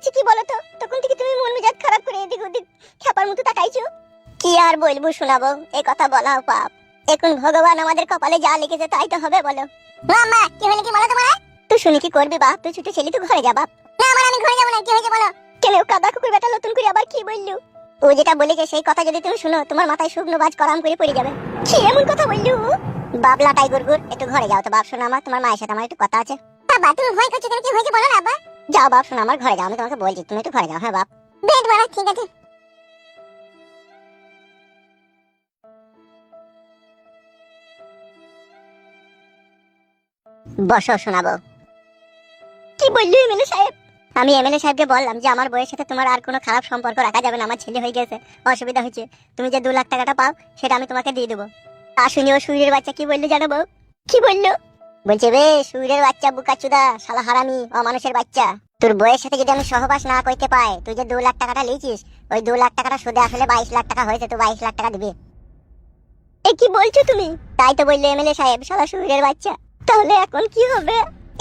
হয়েছে কি বলো তো? তখন থেকে তুমি মন মেজাজ খারাপ করে এদিক ওদিক খেপার মতো তাকাইছো। কি আর বলবো শোনাবো, এই কথা বলাও পাপ। এখন ভগবান আমাদের কপালে যা লিখেছে তাই তো হবে বলো। মা কি হলো কি বলো তোমার? তুই শুনি কি করবি বাপ? তুই ছুটে ছেলে, তুই ঘরে যা বাপ। না আমার, আমি ঘরে যাবো না। কি হয়েছে বলো? কেন কাদা কুকুর বেটা নতুন করে আবার কি বললু? ও যেটা বলেছে সেই কথা যদি তুমি শুনো, তোমার মাথায় শুকনো বাজ করাম করে পড়ে যাবে। কি এমন কথা বললু? বাবলা টাই গুরগুর, একটু ঘরে যাও তো বাপ। শোনো আমার, তোমার মায়ের সাথে আমার একটু কথা আছে। বাবা তুমি ভয় করছো কেন? কি হয়েছে বলো না বাবা। যাও বাপ, শোনো আমার, ঘরে যাও। আমি তোমাকে বলছি, তুমি একটু ঘরে যাও। হ্যাঁ বাপ। বেড বাড়া, ঠিক আছে। বসো শোনাবো। কি বললি এমএলএ সাহেব? আমি এমএলএ সাহেবকে বললাম যে আমার বউয়ের সাথে তোমার আর কোনো খারাপ সম্পর্ক রাখা যাবে না। আমার ছেলে হয়ে গেছে, অসুবিধা হচ্ছে। তুমি যে 2 লাখ টাকাটা পাও সেটা আমি তোমাকে দিয়ে দেবো। আর শুনি ও সুইরের বাচ্চা কি বললো জানো বউ? কি বললো? বলছে বে সুইরের বাচ্চা, বুকাচুদা, শালা হারামি, অমানুষের বাচ্চা। তোর বউয়ের সাথে যদি আমি সহবাস না করতে পাই, তুই যে 2 লাখ টাকাটা লিয়েছিস, ওই 2 লাখ টাকাটা সুদে আসলে 22 লাখ টাকা হয়েছে। তুই 22 লাখ টাকা দিবি। এ কি বলছো তুমি? তাই তো বললে এমএলএ সাহেব, শালা সুইরের বাচ্চা। তাহলে এখন কি হবে?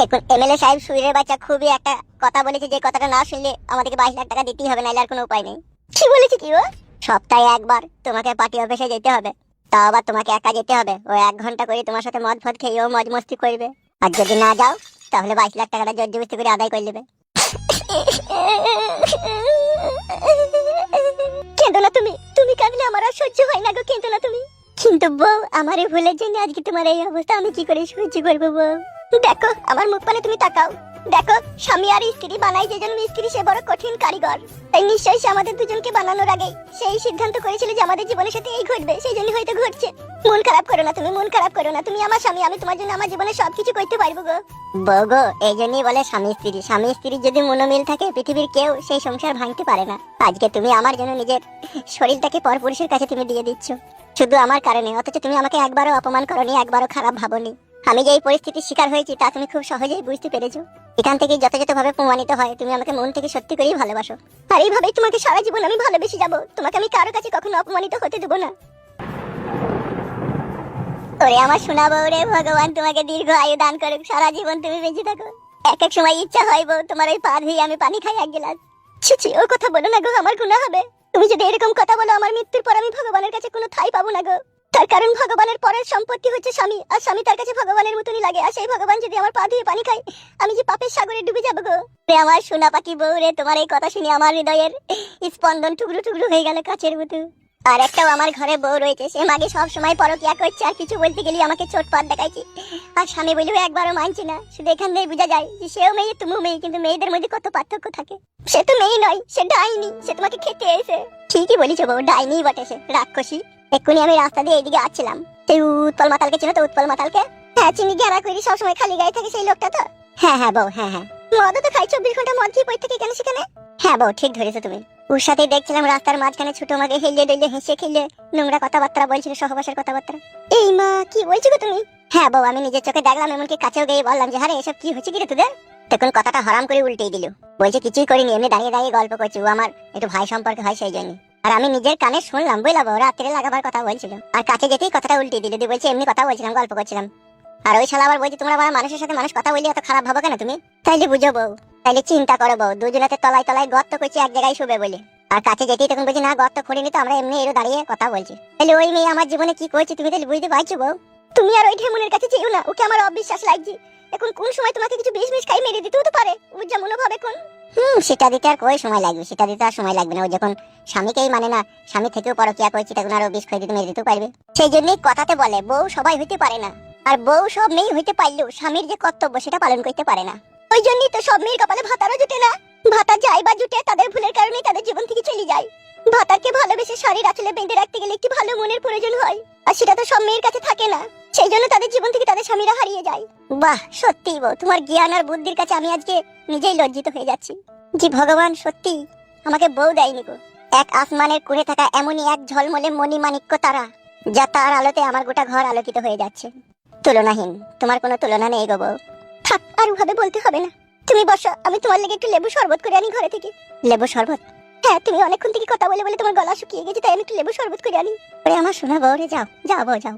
এখন এমএলএ সাহেব সুইরের বাচ্চা খুবই একটা কথা বলেছে, যে কথাটা না শুনলে আমাদেরকে 22 লাখ টাকা দিতেই হবে, নাহলে আর কোনো উপায় নেই। কি বলেছে কি ও? সপ্তাহে একবার তোমাকে পার্টি অফিসে যেতে হবে। তাও আবার তোমাকে একা যেতে হবে। ও 1 ঘন্টা করে তোমার সাথে মদ ফদ খেয়ে ও মজ মস্তি করবে। আর যদি না যাও তাহলে 22 লাখ টাকাটা জোর জবরদস্তি করে আদায় করে নেবে। কেঁদো না তুমি, তুমি কাঁদলে আমার আর সহ্য হয় না গো। কেঁদো না তুমি। কিন্তু বউ, আমার এই ভুলের জন্য আজকে তোমার এই অবস্থা। আমি কি করে সহ্য করবো বউ? দেখো আমার মুখ পানে তুমি তাকাও। দেখো, স্বামী আর স্ত্রী বানাই যে জন মিস্ত্রি, সে বড় কঠিন কারিগর। তাই নিশ্চয়ই সে আমাদের দুজনকে বানানোর আগে সেই সিদ্ধান্ত করেছিল যে আমাদের জীবনের সাথে এই ঘটবে। সেই জন্য হয়তো ঘটছে। মন খারাপ করো না তুমি, মন খারাপ করো না। তুমি আমার স্বামী, আমি তোমার জন্য আমার জীবনে সবকিছু করতে পারবো গো। বউ গো, এই জন্যই বলে স্বামী স্ত্রী। স্বামী স্ত্রীর যদি মনোমিল থাকে, পৃথিবীর কেউ সেই সংসার ভাঙতে পারে না। আজকে তুমি আমার জন্য নিজের শরীরটাকে পরপুরুষের কাছে তুমি দিয়ে দিচ্ছ, শুধু আমার কারণে। অথচ তুমি আমাকে একবারও অপমান করনি, একবারও খারাপ ভাবনি। আমি যে এই পরিস্থিতির শিকার হয়েছি তা তুমি খুব সহজেই বুঝতে পেরেছো। এখান থেকে যথাযথভাবে প্রমাণিত হয় তুমি আমাকে মন থেকে সত্যি করেই ভালোবাসো। আর এইভাবেই তোমাকে সারা জীবন আমি ভালোবেসে যাব। তোমাকে আমি কারো কাছে কখনো অপমানিত হতে দেবো না। ওরে আমার সোনা বউ রে, ভগবান তোমাকে দীর্ঘ আয়ু দান করুক, সারা জীবন তুমি বেঁচে থাকো। এক এক সময় ইচ্ছা হয় বউ তোমার ওই পা ধুয়ে আমি পানি খাই 1 গ্লাস। ছি ছি, ও কথা বলো না গো, আমার গুনাহ হবে। তুমি যদি এরকম কথা বলো, আমার মৃত্যুর পর আমি ভগবানের কাছে কোনো ঠাঁই পাবো না গো। তার কারণ ভগবানের পরের সম্পত্তি হচ্ছে স্বামী, আর স্বামী তার কাছে ভগবানের মতনই লাগে। আর সেই ভগবান যদি আমার পা ধুয়ে পানি খায়, আমি যে পাপের সাগরে ডুবে যাবো গো। রে আমার সোনা পাখি বউ রে, তোমার এই কথা শুনে আমার হৃদয়ের স্পন্দন টুকরো টুকরো হয়ে গেল কাচের মতো। আর একটাও আমার ঘরে বউ রয়েছে, সে মাগে সব সময় পরকিয়া করছে, আর কিছু বলতে গেলে আমাকে চোটপাট দেখাইছে। আর স্বামী বলেও একবারও মানছে না। শুধু এখান থেকে বোঝা যায় যে সেও মেয়ে, তুমিও মেয়ে, কিন্তু মেয়েদের মধ্যে কত পার্থক্য থাকে। সে তো মেয়ে নয়, সে ডাইনি। সে তোমাকে খেতে এসে। ঠিকই বলেছো বউ, ডাইনি বটে সে, রাক্ষসী। এক্ষুনি আমি রাস্তা দিয়ে এইদিকে আসছিলাম, সেই উৎপল মাতালকে চিনো তো? উৎপল মাতালকে? হ্যাঁ চিনি। গেরা করি সবসময় খালি গায়ে থাকে সেই লোকটা তো? হ্যাঁ হ্যাঁ বউ, হ্যাঁ হ্যাঁ। মদও তো খাই, 24 ঘন্টা মদ খেয়ে পড়ে থাকে কেন সেখানে? হ্যাঁ বউ, ঠিক ধরেছো তুমি। ওর সাথে দেখছিলাম রাস্তার মাঝখানে ছোট মাকে হেলিয়ে ডলিয়ে হেসে খেলে নোংরা কথাবার্তা বলছিল, সহবাসের কথাবার্তা। এই মা, কি বলছো গো তুমি? হ্যাঁ বউ, আমি নিজের চোখে দেখলাম। এমনকি কাছেও গিয়ে বললাম যে আরে এসব কি হচ্ছে কি রে তোদের? তখন কথাটা হরাম করে উল্টেই দিল। বলছে কিছুই করিনি, এমনি দাঁড়িয়ে দাঁড়িয়ে গল্প করছি। ও আমার একটু ভাই সম্পর্কে হয় সেই জন্য। আর আমি নিজের কানে শুনলাম, বুঝলাম বউ রাত্রে লাগাবার কথা বলছিল। আর কাছে যেতেই কথাটা উল্টে দিল, দিয়ে বলছে এমনি কথা বলছিলাম, গল্প করছিলাম। আর ওই শালা আবার বলছে তোমরা আমার মানুষের সাথে মানুষ কথা বললে এত খারাপ ভাবো কেন তুমি? তাইলে বুঝো বউ, তাইলে চিন্তা করো বউ, দুজনাতে তলায় তলায় গর্ত করছি এক জায়গায় শুবে বলে। আর কাছে যেতেই তখন বলছি না গর্ত খুঁড়িনি তো, আমরা এমনি এরো দাঁড়িয়ে কথা বলছি। তাহলে ওই মেয়ে আমার জীবনে কি করছে তুমি তাহলে বুঝতে পারছো বউ? তুমি আর ওই ঢেমুনের কাছে যেও না, ওকে আমার অবিশ্বাস লাগছে। এখন কোন সময় তোমাকে কিছু বিষ খাই মেরে দিতেও তো পারে। ওর যা মনোভাব এখন। সেটা দিতে আর কই সময় লাগবে? সেটা দিতে আর সময় লাগবে না। ও যখন স্বামীকেই মানে না, স্বামী থেকেও পরকিয়া করছি, তখন আরো বিষ খাই দিতে মেরে দিতেও পারবে। সেই জন্যই কথাতে বলে বউ সবাই হইতে পারে না। আর বউ সব মেয়ে হইতে পারলেও স্বামীর যে কর্তব্য সেটা পালন করতে পারে না। ওই জন্যই তো সব মেয়ের কপালে ভাতারও জুটে না। ভাতা যায় বা জুটে, তাদের ভুলের কারণেই তাদের জীবন থেকে চলে যায়। ভাতারকে ভালোবেসে শাড়ির আঁচলে বেঁধে রাখতে গেলে একটি ভালো মনের প্রয়োজন হয়, আর সেটা তো সব মেয়ের কাছে থাকে না। সেই জন্য তাদের জীবন থেকে তাদের স্বামীরা হারিয়ে যায়। বাহ, সত্যি বউ, তোমার জ্ঞান আর বুদ্ধির কাছে আমি আজকে নিজেই লজ্জিত হয়ে যাচ্ছি। জি ভগবান, সত্যি আমাকে বউ দেয়নি গো। এক আসমানের কোণে থাকা এমনই এক ঝলমলে মণিমাণিক্য তারা, যা তার আলোতে আমার গোটা ঘর আলোকিত হয়ে যাচ্ছে। তুলনাহীন, তোমার কোনো তুলনা নেই গো বউ। থাক, আর ওভাবে বলতে হবে না। তুমি বসো, আমি তোমার লেগে একটু লেবু শরবত করে আনি ঘরে থেকে। লেবু শরবত? হ্যাঁ, তুমি অনেকক্ষণ থেকে কথা বলে বলে তোমার গলা শুকিয়ে গেছে, তাই আমি একটু লেবু শরবত করে আনি। ওরে আমার সোনা বউ রে, যাও যাও বউ যাও।